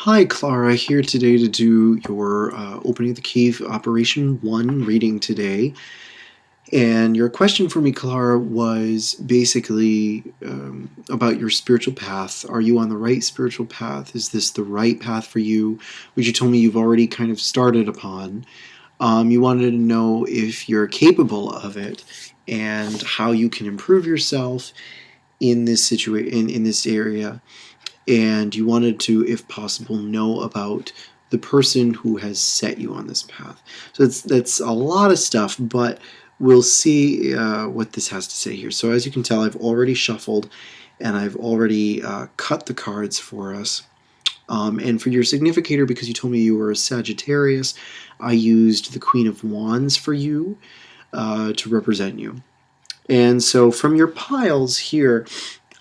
Hi, Clara, here today to do your Opening the Cave Operation 1 reading today. And your question for me, Clara, was basically about your spiritual path. Are you on the right spiritual path? Is this the right path for you, which you told me you've already kind of started upon? You wanted to know if you're capable of it and how you can improve yourself in this in this area. And you wanted to, if possible, know about the person who has set you on this path. So that's a lot of stuff, but we'll see what this has to say here. So as you can tell, I've already shuffled and I've already cut the cards for us. And for your significator, because you told me you were a Sagittarius, I used the Queen of Wands for you to represent you. And so from your piles here,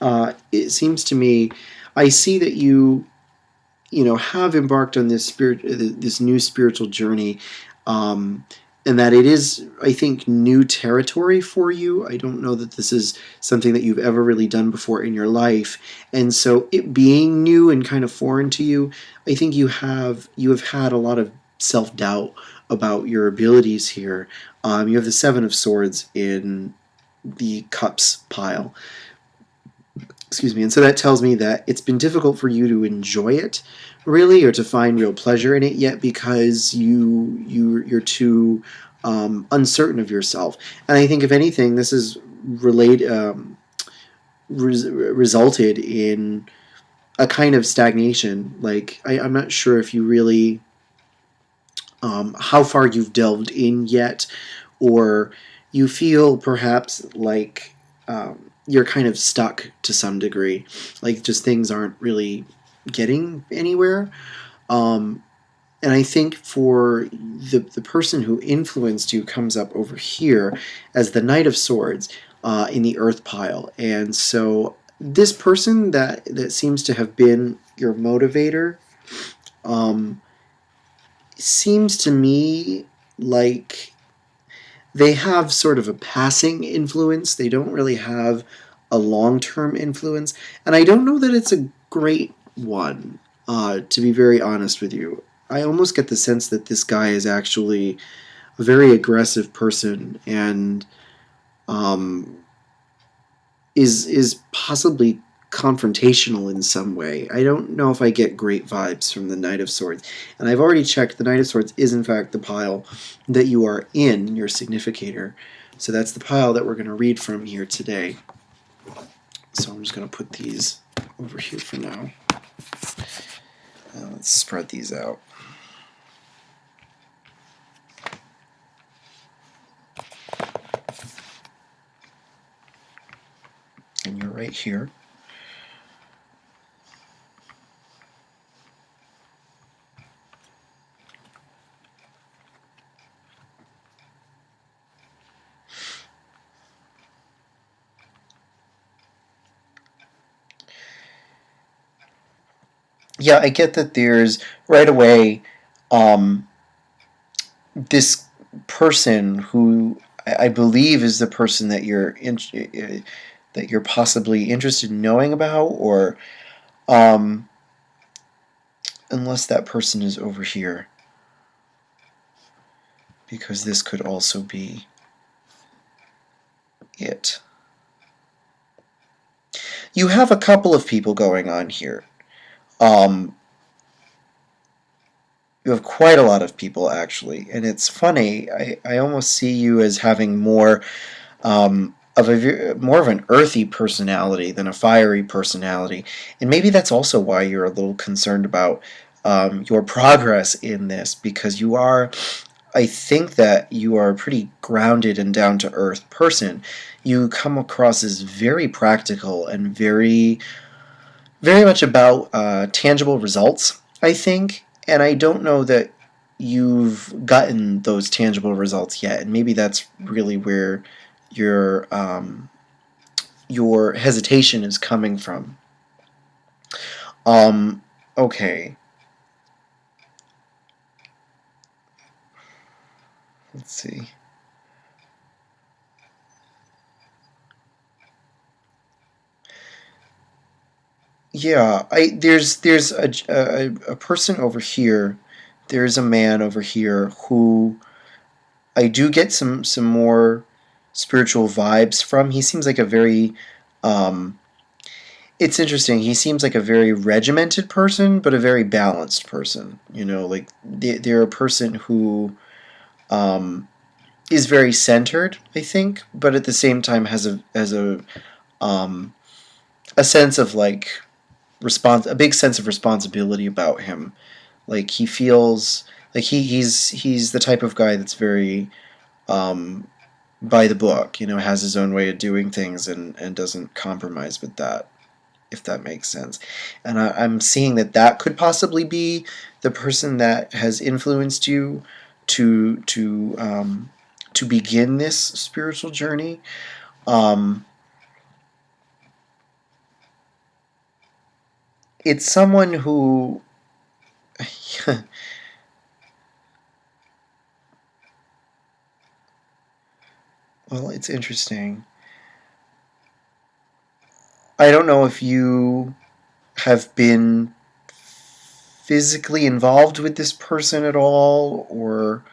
it seems to me, I see that you have embarked on this new spiritual journey, and that it is, I think, new territory for you. I don't know that this is something that you've ever really done before in your life, and so it being new and kind of foreign to you, I think you have had a lot of self-doubt about your abilities here. You have the Seven of Swords in the Cups pile. Excuse me. And so that tells me that it's been difficult for you to enjoy it, really, or to find real pleasure in it yet, because you're too uncertain of yourself. And I think, if anything, this is resulted in a kind of stagnation. Like, I'm not sure if you really how far you've delved in yet, or you feel perhaps like you're kind of stuck to some degree, like just things aren't really getting anywhere. And I think for the person who influenced you comes up over here as the Knight of Swords in the Earth pile. And so this person that seems to have been your motivator seems to me like they have sort of a passing influence. They don't really have a long-term influence. And I don't know that it's a great one, to be very honest with you. I almost get the sense that this guy is actually a very aggressive person and is possibly confrontational in some way. I don't know if I get great vibes from the Knight of Swords. And I've already checked, the Knight of Swords is in fact the pile that you are in, your significator. So that's the pile that we're going to read from here today. So I'm just going to put these over here for now. Let's spread these out. And you're right here. Yeah, I get that there's right away this person who I believe is the person that you're possibly interested in knowing about, or unless that person is over here, because this could also be it. You have a couple of people going on here. You have quite a lot of people, actually, and it's funny. I almost see you as having more of an earthy personality than a fiery personality, and maybe that's also why you're a little concerned about your progress in this, because you are. I think that you are a pretty grounded and down to earth person. You come across as very practical and very much about tangible results, I think. And I don't know that you've gotten those tangible results yet. And maybe that's really where your hesitation is coming from. Okay. Let's see. Yeah, there's a person over here. There's a man over here who I do get some more spiritual vibes from. He seems like a very it's interesting. He seems like a very regimented person, but a very balanced person. Like they're a person who um, is very centered, I think, but at the same time has a sense of like a big sense of responsibility about him. Like he feels like he's the type of guy that's very um, by the book. Has his own way of doing things and doesn't compromise with that, if that makes sense. And I'm seeing that could possibly be the person that has influenced you to begin this spiritual journey. Um, it's someone who, well, it's interesting. I don't know if you have been physically involved with this person at all, or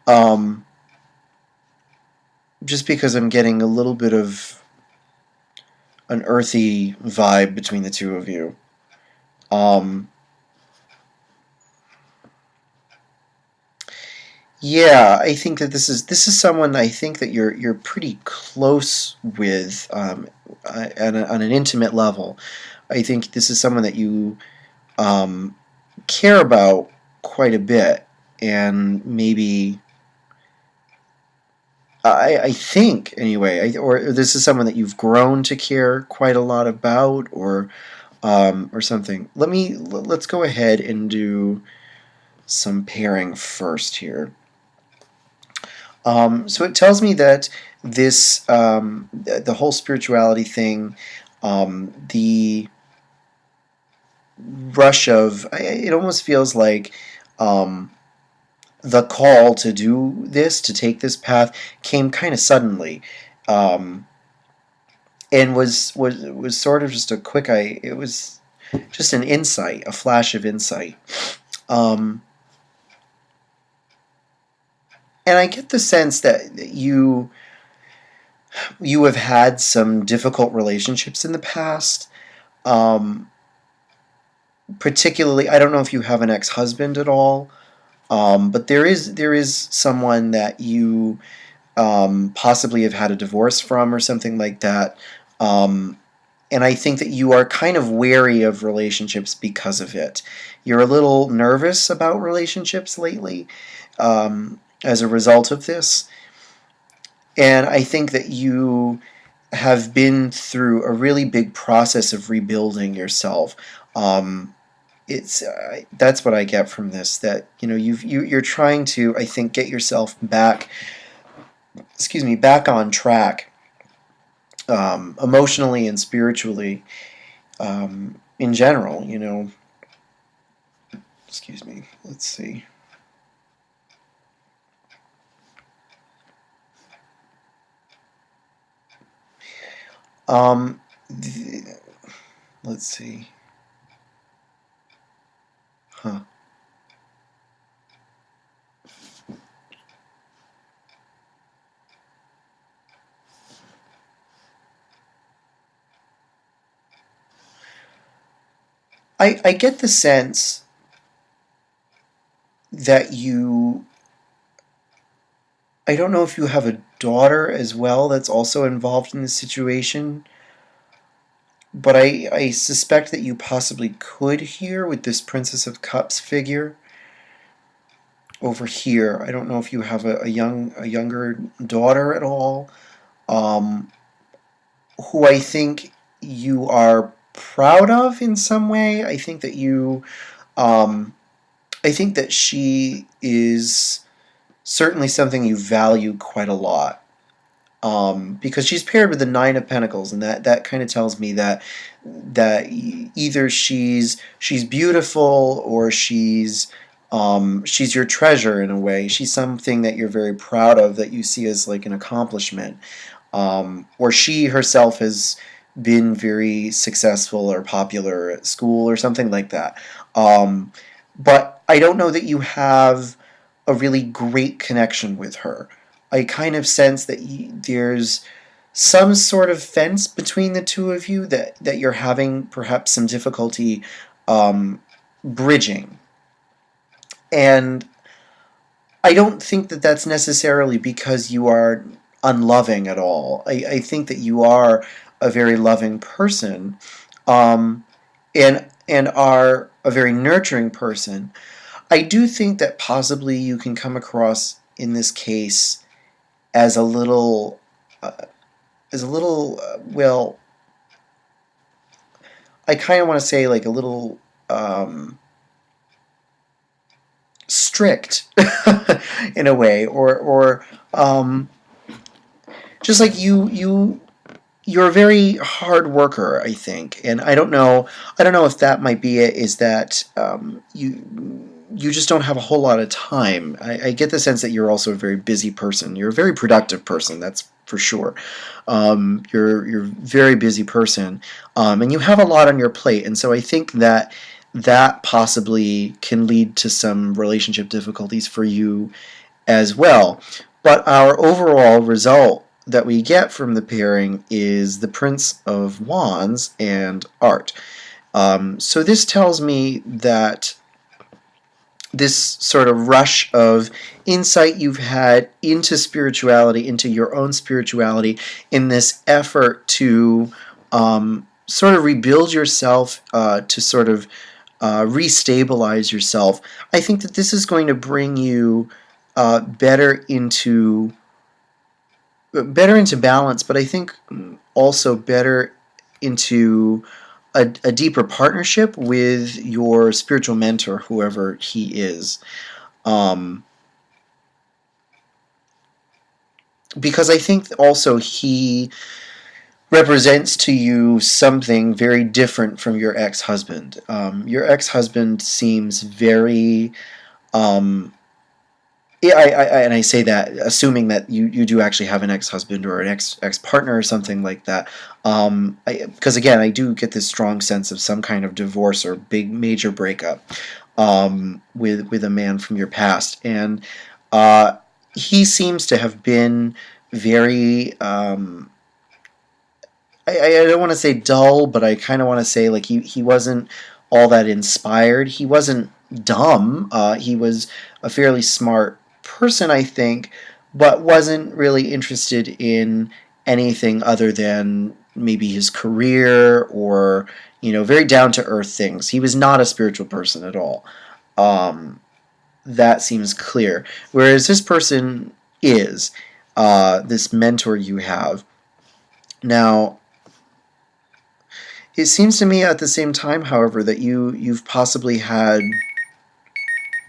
um, just because I'm getting a little bit of an earthy vibe between the two of you. Um, yeah, I think that this is someone I think that you're pretty close with on an intimate level. I think this is someone that you um, care about quite a bit, and maybe I think anyway, or this is someone that you've grown to care quite a lot about, or something. Let's go ahead and do some pairing first here. So it tells me that the whole spirituality thing, the rush of it almost feels like um, the call to do this, to take this path, came kind of suddenly, um, and was sort of just a quick. It was just an insight, a flash of insight. Um, and I get the sense that you have had some difficult relationships in the past. Um, Particularly, I don't know if you have an ex-husband at all, but there is someone that you possibly have had a divorce from or something like that. Um, and I think that you are kind of wary of relationships because of it. You're a little nervous about relationships lately as a result of this. And I think that you have been through a really big process of rebuilding yourself. It's That's what I get from this. That you're trying to, I think, get yourself back. Excuse me, back on track, emotionally and spiritually, in general. Excuse me. Let's see. Um, th- let's see. Huh. I get the sense that you. I don't know if you have a daughter as well that's also involved in this situation, but I suspect that you possibly could here with this Princess of Cups figure over here. I don't know if you have a younger daughter at all, um, who I think you are proud of in some way. Um, I think that she is certainly something you value quite a lot. Because she's paired with the Nine of Pentacles, and that kind of tells me that either she's beautiful, or she's your treasure in a way. She's something that you're very proud of, that you see as like an accomplishment, or she herself has been very successful or popular at school or something like that. Um, but I don't know that you have a really great connection with her. I kind of sense that there's some sort of fence between the two of you that you're having perhaps some difficulty bridging. And I don't think that that's necessarily because you are unloving at all. I think that you are a very loving person, um, and are a very nurturing person. I do think that possibly you can come across in this case as a little, well, I kind of want to say like a little strict in a way, or just like you're a very hard worker, I think, and I don't know if that might be it. Is that you just don't have a whole lot of time. I get the sense that you're also a very busy person. You're a very productive person, that's for sure. You're a very busy person, and you have a lot on your plate. And so I think that that possibly can lead to some relationship difficulties for you as well. But our overall result that we get from the pairing is the Prince of Wands and Art. So this tells me that this sort of rush of insight you've had into spirituality, into your own spirituality, in this effort to sort of rebuild yourself, to sort of restabilize yourself. I think that this is going to bring you better into balance, but I think also better into a deeper partnership with your spiritual mentor, whoever he is. Um, because I think also he represents to you something very different from your ex-husband. Your ex-husband seems very yeah, and I say that assuming that you do actually have an ex-husband or an ex-partner or something like that. Because again, I do get this strong sense of some kind of divorce or big major breakup with a man from your past, and uh, he seems to have been very. I don't want to say dull, but I kind of want to say like he wasn't all that inspired. He wasn't dumb. He was a fairly smart person, I think, but wasn't really interested in anything other than maybe his career or very down to earth things. He was not a spiritual person at all. Um, that seems clear. Whereas this person is this mentor you have now. It seems to me at the same time, however, that you've possibly had.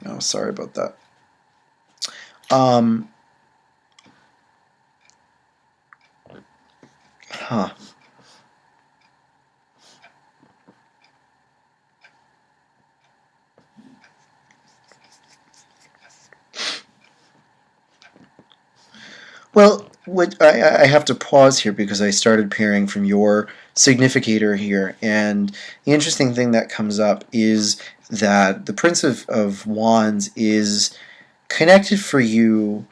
Oh, sorry about that. Um, huh. Well, what I have to pause here because I started pairing from your significator here, and the interesting thing that comes up is that the Prince of Wands is connected for you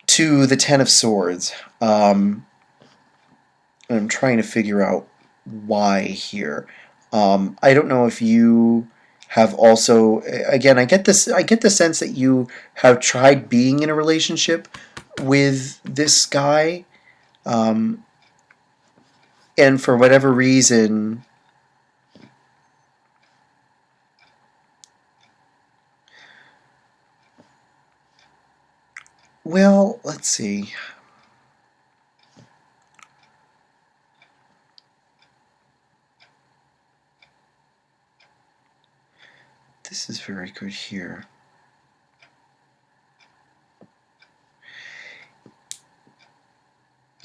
to the Ten of Swords. And I'm trying to figure out why here. I don't know if you have also. Again, I get this. I get the sense that you have tried being in a relationship with this guy, um, and for whatever reason, well, let's see. This is very good here.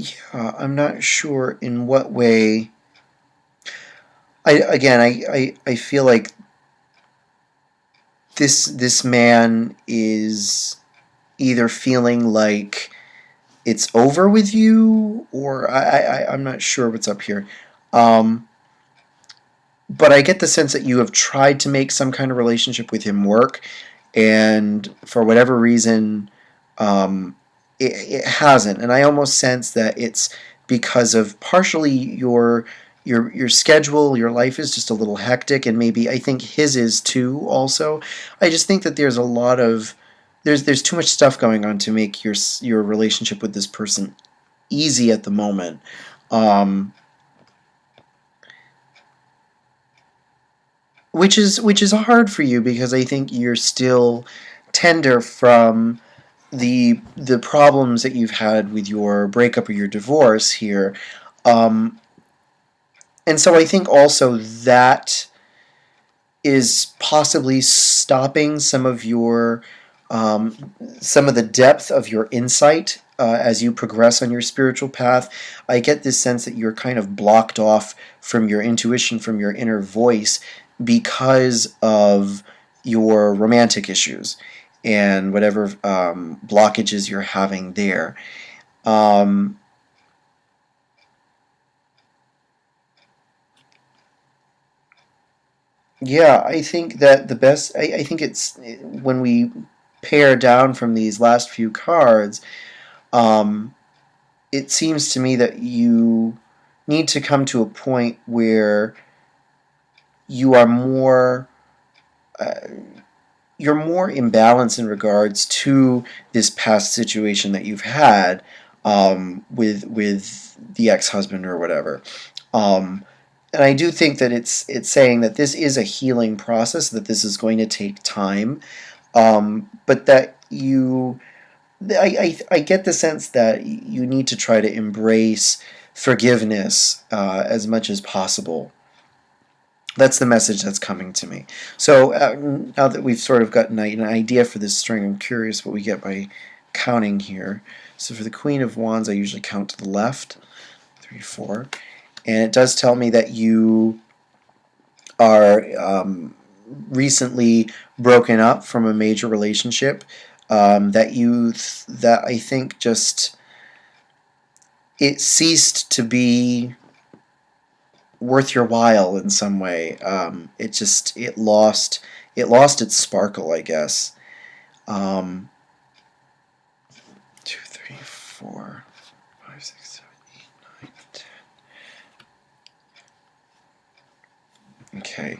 Yeah, I'm not sure in what way. I feel like this man is either feeling like it's over with you, or I'm not sure what's up here. Um, but I get the sense that you have tried to make some kind of relationship with him work, and for whatever reason, it hasn't. And I almost sense that it's because of partially your schedule, your life is just a little hectic, and maybe I think his is too. Also, I just think that there's a lot of there's too much stuff going on to make your relationship with this person easy at the moment. Um, which is hard for you because I think you're still tender from the problems that you've had with your breakup or your divorce here, um, and so I think also that is possibly stopping some of the depth of your insight as you progress on your spiritual path. I get this sense that you're kind of blocked off from your intuition, from your inner voice, because of your romantic issues and whatever blockages you're having there. Um, yeah, I think that the best. I think it's when we pare down from these last few cards. Um, it seems to me that you need to come to a point where you are more uh, you're more imbalanced in regards to this past situation that you've had with the ex-husband or whatever. Um, and I do think that it's saying that this is a healing process, that this is going to take time, but that I get the sense that you need to try to embrace forgiveness as much as possible. That's the message that's coming to me. So now that we've sort of gotten an idea for this string, I'm curious what we get by counting here. So for the Queen of Wands, I usually count to the left, 3, 4, and it does tell me that you are recently broken up from a major relationship. That I think just it ceased to be worth your while in some way. It lost its sparkle, I guess. Um, 2, 3, 4, 5, 6, 7, 8, 9, 10. Okay.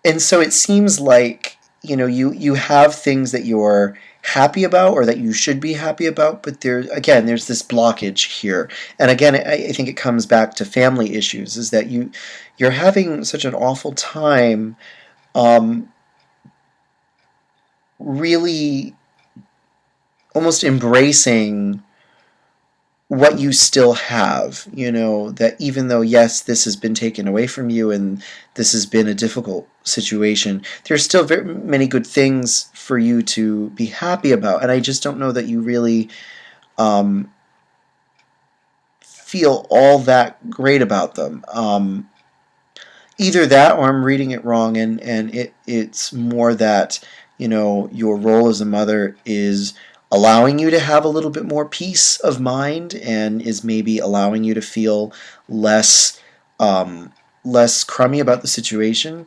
And so it seems like you have things that you're happy about or that you should be happy about, but there's this blockage here. And again, I think it comes back to family issues, is that you're having such an awful time um, really almost embracing what you still have, that even though, yes, this has been taken away from you and this has been a difficult situation, there's still very many good things for you to be happy about. And I just don't know that you really um, feel all that great about them. Either that or I'm reading it wrong, and it's more that your role as a mother is allowing you to have a little bit more peace of mind and is maybe allowing you to feel less less crummy about the situation.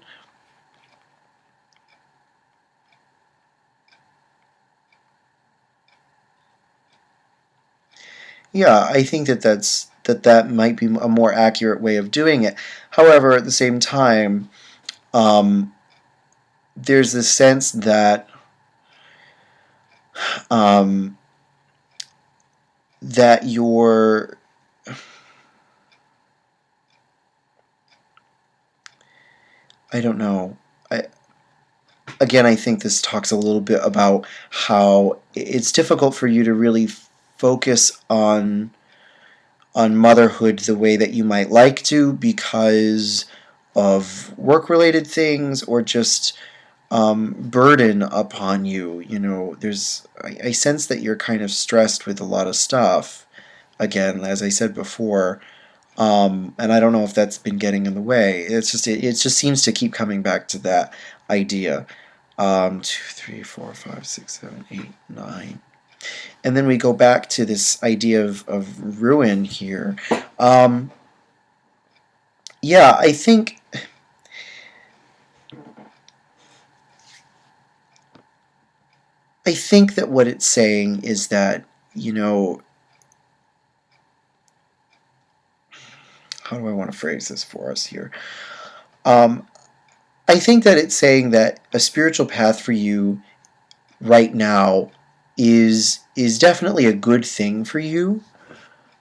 Yeah, I think that might be a more accurate way of doing it. However, at the same time, um, there's this sense that um, that you're I don't know. I Again, I think this talks a little bit about how it's difficult for you to really focus on motherhood the way that you might like to because of work-related things or just burden upon you. I sense that you're kind of stressed with a lot of stuff. Again, as I said before, and I don't know if that's been getting in the way. It just seems to keep coming back to that idea. 2, 3, 4, 5, 6, 7, 8, 9. And then we go back to this idea of ruin here. Yeah, I think that what it's saying is that, you know, how do I want to phrase this for us here? Um, I think that it's saying that a spiritual path for you right now is definitely a good thing for you,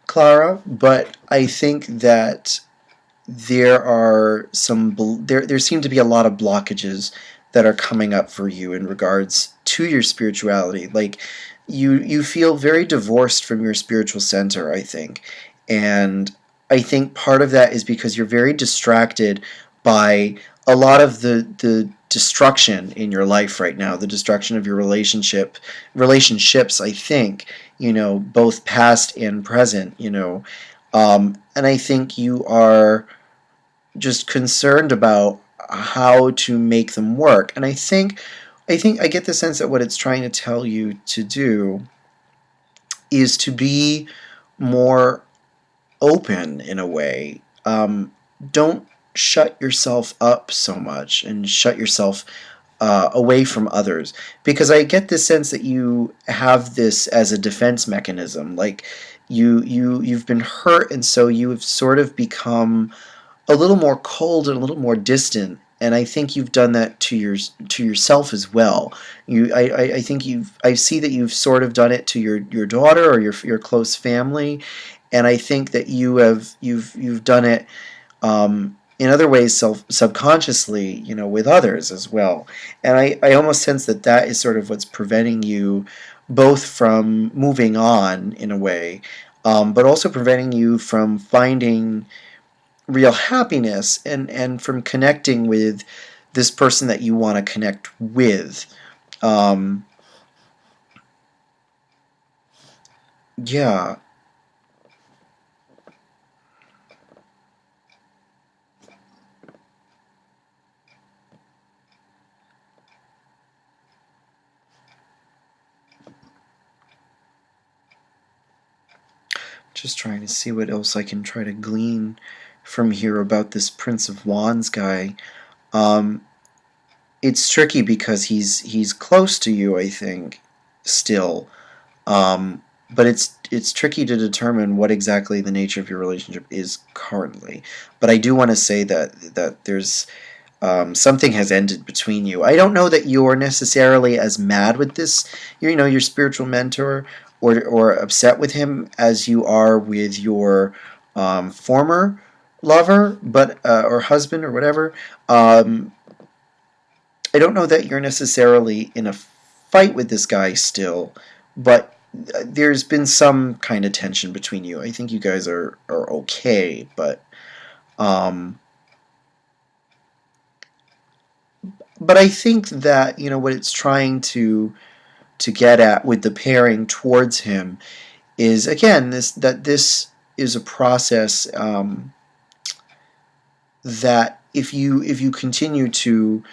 Clara, but I think that there seem to be a lot of blockages that are coming up for you in regards to your spirituality. Like you feel very divorced from your spiritual center, I think. And I think part of that is because you're very distracted by a lot of the destruction in your life right now, the destruction of your relationships, I think, both past and present, and I think you are just concerned about how to make them work. And I think I get the sense that what it's trying to tell you to do is to be more open in a way. Don't shut yourself up so much and shut yourself away from others, because I get the sense that you have this as a defense mechanism. Like you've been hurt, and so you have sort of become a little more cold and a little more distant. And I think you've done that to yourself as well. I think I see that you've sort of done it to your daughter or your close family, and I think that you've done it in other ways subconsciously, with others as well. And I almost sense that that is sort of what's preventing you both from moving on in a way, but also preventing you from finding real happiness and from connecting with this person that you want to connect with. Um, yeah, just trying to see what else I can try to glean from here about this Prince of Wands guy. Um, it's tricky because he's close to you, I think, still. Um, but it's tricky to determine what exactly the nature of your relationship is currently. But I do want to say that there's something has ended between you. I don't know that you're necessarily as mad with this, your spiritual mentor, or upset with him as you are with your former lover, but or husband or whatever. Um, I don't know that you're necessarily in a fight with this guy still, but there's been some kind of tension between you. I think you guys are okay, um, but I think that what it's trying to get at with the pairing towards him is, again, this is a process, that if you continue to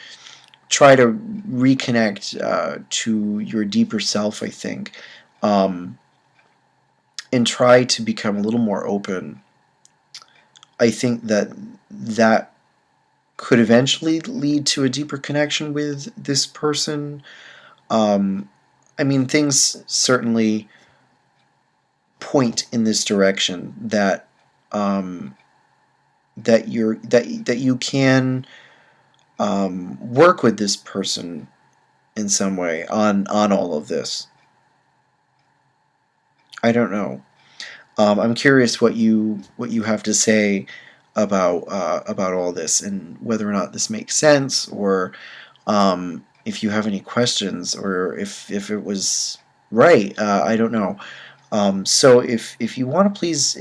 try to reconnect to your deeper self, I think, um, and try to become a little more open, I think that could eventually lead to a deeper connection with this person. Um, I mean, things certainly point in this direction that um, that you can work with this person in some way on all of this. I don't know. I'm curious what you have to say about all this, and whether or not this makes sense, or if you have any questions, or if it was right. I don't know. So if you want to, please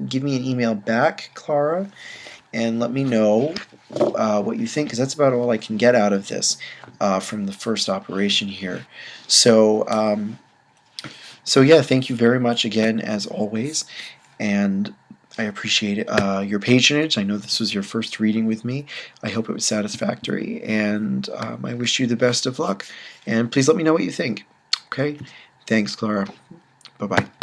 give me an email back, Clara, and let me know what you think, because that's about all I can get out of this from the first operation here. So so yeah, thank you very much again, as always, and I appreciate it, your patronage. I know this was your first reading with me. I hope it was satisfactory, and I wish you the best of luck. And please let me know what you think. Okay, Thanks, Clara. Bye-bye.